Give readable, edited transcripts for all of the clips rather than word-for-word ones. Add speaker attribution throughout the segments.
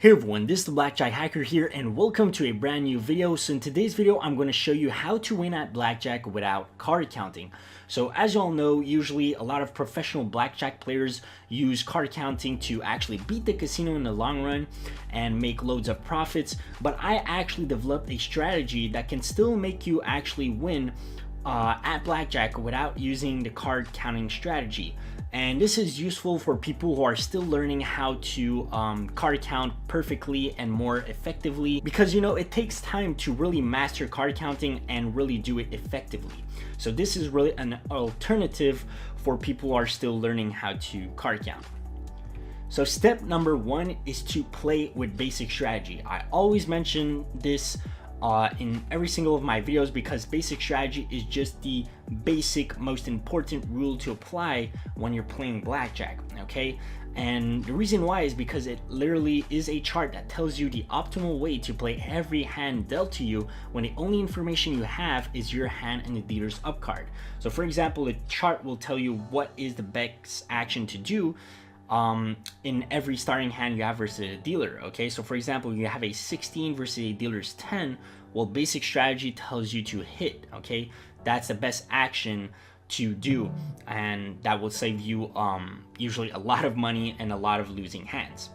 Speaker 1: Hey everyone, this is the Blackjack Hacker here and welcome to a brand new video. So in today's video, I'm going to show you how to win at blackjack without card counting. So as you all know, usually a lot of professional blackjack players use card counting to actually beat the casino in the long run and make loads of profits. But I actually developed a strategy that can still make you actually win at blackjack without using the card counting strategy. And this is useful for people who are still learning how to card count perfectly and more effectively, because it takes time to really master card counting and really do it effectively. So this is really an alternative for people who are still learning how to card count. So step number one is to play with basic strategy. I always mention this in every single of my videos because basic strategy is just the basic most important rule to apply when you're playing blackjack, okay? And the reason why is because it literally is a chart that tells you the optimal way to play every hand dealt to you when the only information you have is your hand and the dealer's up card. So for example, the chart will tell you what is the best action to do in every starting hand you have versus a dealer. Okay, so for example, you have a 16 versus a dealer's 10. Well, basic strategy tells you to hit. Okay, that's the best action to do, and that will save you usually a lot of money and a lot of losing hands.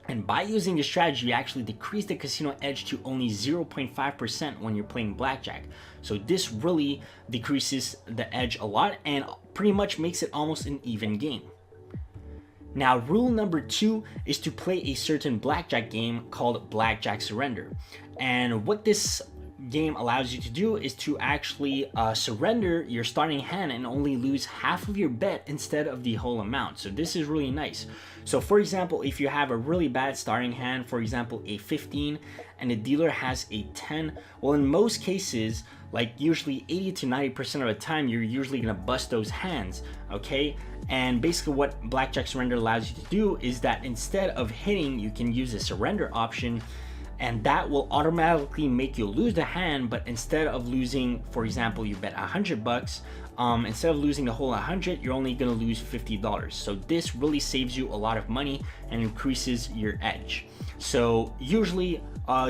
Speaker 1: And by using this strategy, you actually decrease the casino edge to only 0.5% when you're playing blackjack. So this really decreases the edge a lot and pretty much makes it almost an even game. Now, rule number two is to play a certain blackjack game called Blackjack Surrender. And what this game allows you to do is to actually surrender your starting hand and only lose half of your bet instead of the whole amount. So this is really nice. So for example, if you have a really bad starting hand, for example a 15, and the dealer has a 10, well, in most cases, like usually 80 to 90% of the time, you're usually gonna bust those hands, okay? And basically what Blackjack Surrender allows you to do is that instead of hitting, you can use the surrender option, and that will automatically make you lose the hand. But instead of losing, for example, you bet $100, instead of losing the whole 100, you're only gonna lose $50. So this really saves you a lot of money and increases your edge. So usually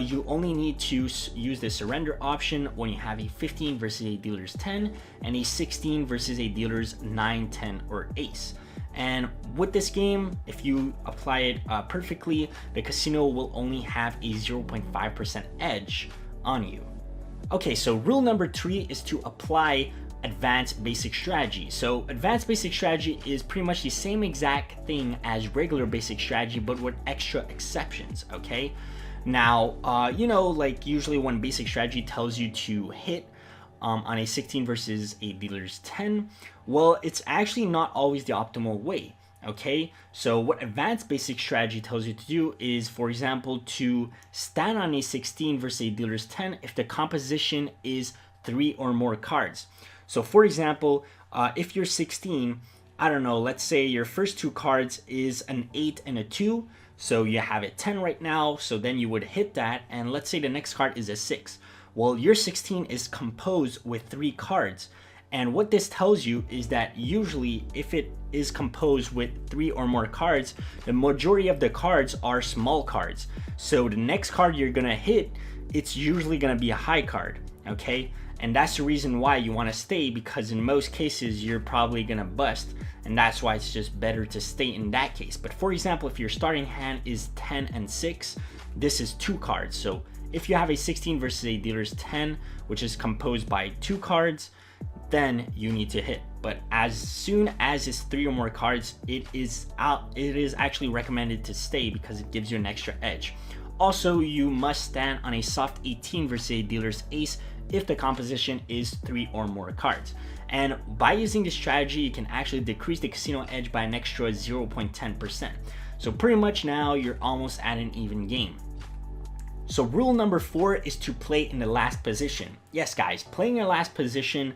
Speaker 1: you only need to use the surrender option when you have a 15 versus a dealer's 10 and a 16 versus a dealer's 9, 10, or ace. And with this game, if you apply it perfectly, the casino will only have a 0.5% edge on you. Okay, so rule number three is to apply advanced basic strategy. So advanced basic strategy is pretty much the same exact thing as regular basic strategy, but with extra exceptions, okay? Now, like usually when basic strategy tells you to hit on a 16 versus a dealer's 10, well, it's actually not always the optimal way, okay? So what advanced basic strategy tells you to do is, for example, to stand on a 16 versus a dealer's 10 if the composition is 3 or more cards. So for example, if you're 16, I don't know, let's say your first two cards is an 8 and a 2, so you have a 10 right now, so then you would hit that, and let's say the next card is a 6. Well, your 16 is composed with 3 cards, and what this tells you is that usually if it is composed with 3 or more cards, the majority of the cards are small cards. So the next card you're gonna hit, it's usually gonna be a high card, okay? And that's the reason why you want to stay, because in most cases you're probably gonna bust, and that's why it's just better to stay in that case. But for example, if your starting hand is 10 and 6, this is 2 cards. So if you have a 16 versus a dealer's 10, which is composed by 2 cards, then you need to hit. But as soon as it's 3 or more cards, it is actually recommended to stay because it gives you an extra edge. Also, you must stand on a soft 18 versus a dealer's ace if the composition is 3 or more cards. And by using this strategy, you can actually decrease the casino edge by an extra 0.10%. So pretty much now you're almost at an even game. So rule number 4 is to play in the last position. Yes guys, playing your last position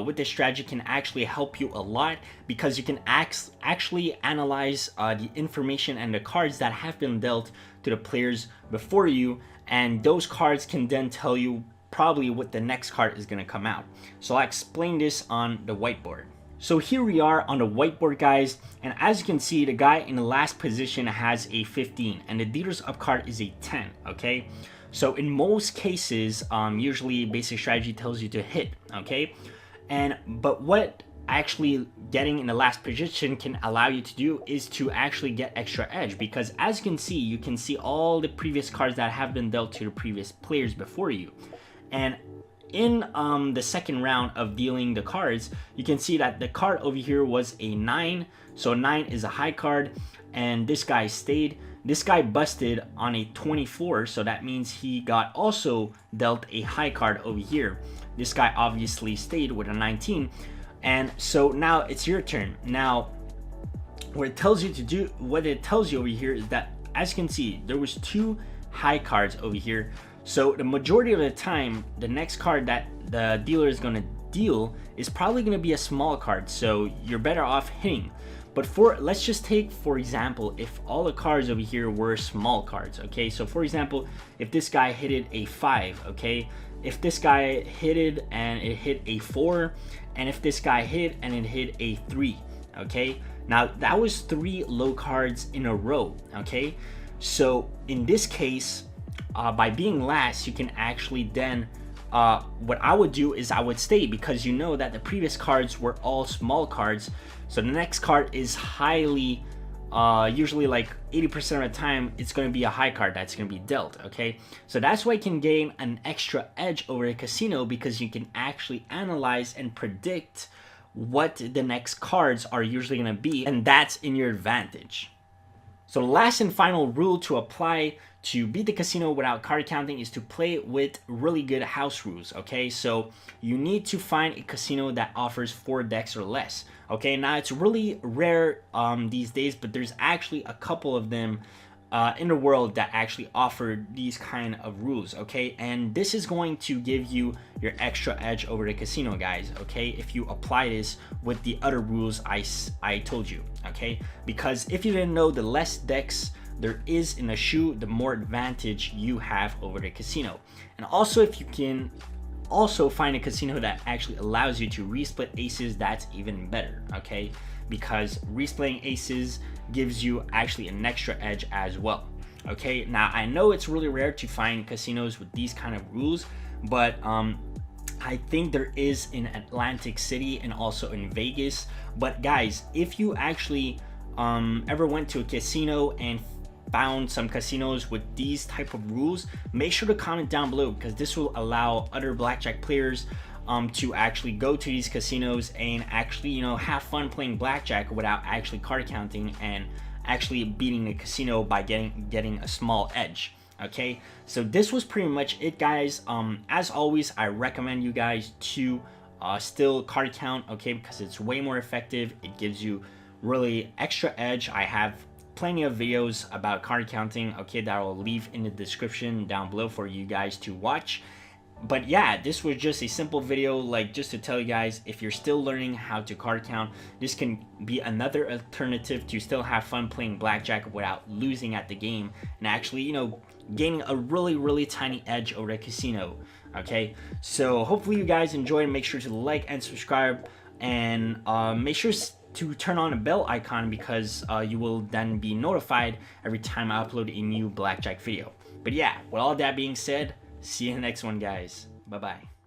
Speaker 1: with this strategy can actually help you a lot, because you can actually analyze the information and the cards that have been dealt to the players before you, and those cards can then tell you probably what the next card is going to come out. So I'll explain this on the whiteboard. So here we are on the whiteboard, guys, and as you can see, the guy in the last position has a 15 and the dealer's up card is a 10. Okay, so in most cases, usually basic strategy tells you to hit. Okay, but what actually getting in the last position can allow you to do is to actually get extra edge, because as you can see all the previous cards that have been dealt to the previous players before you. And in the second round of dealing the cards, you can see that the card over here was a 9, so 9 is a high card, and this guy stayed. This guy busted on a 24, so that means he got also dealt a high card over here. This guy obviously stayed with a 19, and so now it's your turn. Now what it tells you over here is that, as you can see, there was 2 high cards over here. So the majority of the time, the next card that the dealer is going to deal is probably going to be a small card, so you're better off hitting. But let's just take, for example, if all the cards over here were small cards. Okay, so for example, if this guy hit a 5, okay, if this guy hit it and it hit a 4, and if this guy hit and it hit a 3, okay, now that was 3 low cards in a row. Okay, so in this case, by being last, you can actually then what I would do is I would stay, because you know that the previous cards were all small cards, so the next card is highly usually like 80% of the time it's going to be a high card that's going to be dealt. Okay, so that's why you can gain an extra edge over a casino, because you can actually analyze and predict what the next cards are usually going to be, and that's in your advantage. So the last and final rule to apply to beat the casino without card counting is to play with really good house rules. Okay, so you need to find a casino that offers 4 decks or less. Okay, now it's really rare these days, but there's actually a couple of them in the world that actually offer these kind of rules. Okay, and this is going to give you your extra edge over the casino, guys. Okay, if you apply this with the other rules I told you. Okay, because if you didn't know, the less decks there is in a shoe, the more advantage you have over the casino. And also, if you can also find a casino that actually allows you to resplit aces, that's even better. Okay, because resplitting aces gives you actually an extra edge as well. Okay, now I know it's really rare to find casinos with these kind of rules, but I think there is in Atlantic City and also in Vegas. But guys, if you actually ever went to a casino and found some casinos with these type of rules, make sure to comment down below, because this will allow other blackjack players to actually go to these casinos and actually, you know, have fun playing blackjack without actually card counting and actually beating the casino by getting a small edge. Okay, so this was pretty much it, guys. As always, I recommend you guys to still card count, okay, because it's way more effective. It gives you really extra edge. I have plenty of videos about card counting, okay, that I will leave in the description down below for you guys to watch. But yeah, this was just a simple video, like just to tell you guys, if you're still learning how to card count, this can be another alternative to still have fun playing blackjack without losing at the game, and actually, you know, gaining a really tiny edge over the casino. Okay, so hopefully you guys enjoyed. Make sure to like and subscribe, and make sure to turn on a bell icon, because you will then be notified every time I upload a new blackjack video. But yeah, with all that being said, see you in the next one, guys. Bye bye.